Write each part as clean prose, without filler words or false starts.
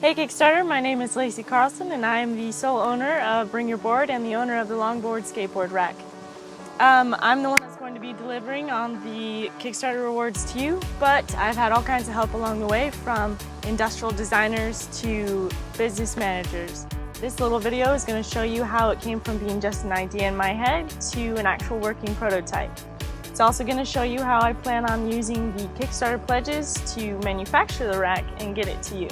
Hey Kickstarter, my name is Lacey Carlson and I am the sole owner of Bring Your Board and the owner of the Longboard Skateboard Rack. I'm the one that's going to be delivering on the Kickstarter rewards to you, but I've had all kinds of help along the way, from industrial designers to business managers. This little video is going to show you how it came from being just an idea in my head to an actual working prototype. It's also going to show you how I plan on using the Kickstarter pledges to manufacture the rack and get it to you.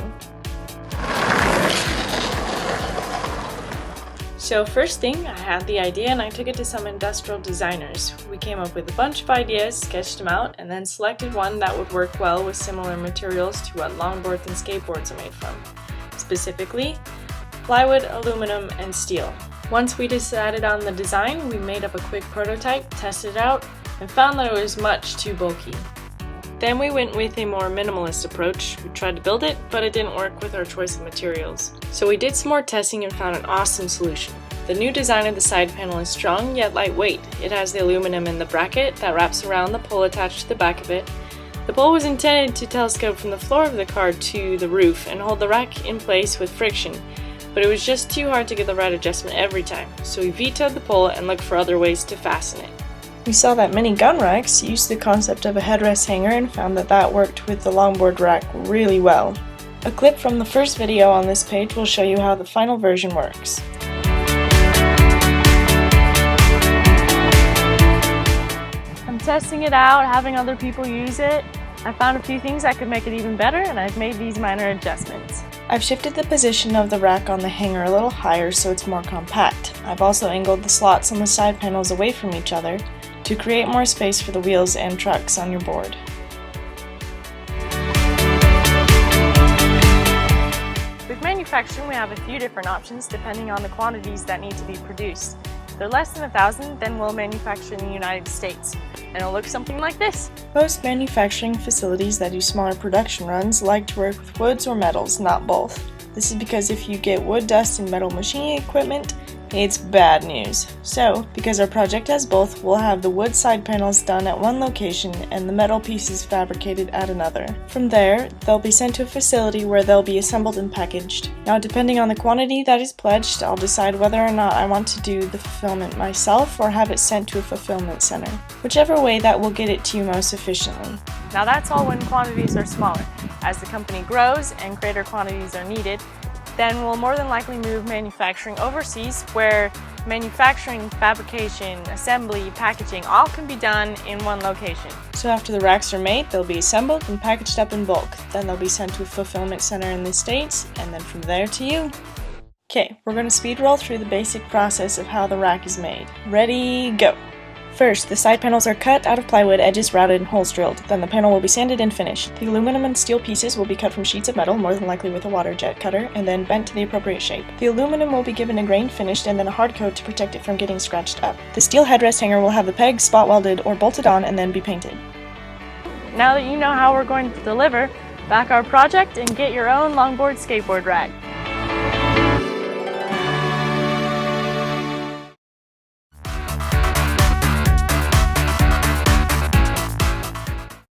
So first thing, I had the idea and I took it to some industrial designers. We came up with a bunch of ideas, sketched them out, and then selected one that would work well with similar materials to what longboards and skateboards are made from. Specifically, plywood, aluminum, and steel. Once we decided on the design, we made up a quick prototype, tested it out, and found that it was much too bulky. Then we went with a more minimalist approach. We tried to build it, but it didn't work with our choice of materials. So we did some more testing and found an awesome solution. The new design of the side panel is strong yet lightweight. It has the aluminum in the bracket that wraps around the pole attached to the back of it. The pole was intended to telescope from the floor of the car to the roof and hold the rack in place with friction, but it was just too hard to get the right adjustment every time, so we vetoed the pole and looked for other ways to fasten it. We saw that many gun racks used the concept of a headrest hanger and found that that worked with the longboard rack really well. A clip from the first video on this page will show you how the final version works. I'm testing it out, having other people use it. I found a few things that could make it even better, and I've made these minor adjustments. I've shifted the position of the rack on the hanger a little higher so it's more compact. I've also angled the slots on the side panels away from each other to create more space for the wheels and trucks on your board. With manufacturing, we have a few different options depending on the quantities that need to be produced. If they're less than 1,000, then we'll manufacture in the United States, and it'll look something like this. Most manufacturing facilities that do smaller production runs like to work with woods or metals, not both. This is because if you get wood dust in metal machining equipment, it's bad news. So, because our project has both, we'll have the wood side panels done at one location and the metal pieces fabricated at another. From there, they'll be sent to a facility where they'll be assembled and packaged. Now, depending on the quantity that is pledged, I'll decide whether or not I want to do the fulfillment myself or have it sent to a fulfillment center. Whichever way that will get it to you most efficiently. Now that's all when quantities are smaller. As the company grows and greater quantities are needed, then we'll more than likely move manufacturing overseas, where manufacturing, fabrication, assembly, packaging, all can be done in one location. So after the racks are made, they'll be assembled and packaged up in bulk. Then they'll be sent to a fulfillment center in the States, and then from there to you. Okay, we're going to speed roll through the basic process of how the rack is made. Ready, go! First, the side panels are cut out of plywood, edges routed, and holes drilled. Then the panel will be sanded and finished. The aluminum and steel pieces will be cut from sheets of metal, more than likely with a water jet cutter, and then bent to the appropriate shape. The aluminum will be given a grain finish and then a hard coat to protect it from getting scratched up. The steel headrest hanger will have the pegs spot welded or bolted on and then be painted. Now that you know how we're going to deliver, back our project and get your own longboard skateboard rack.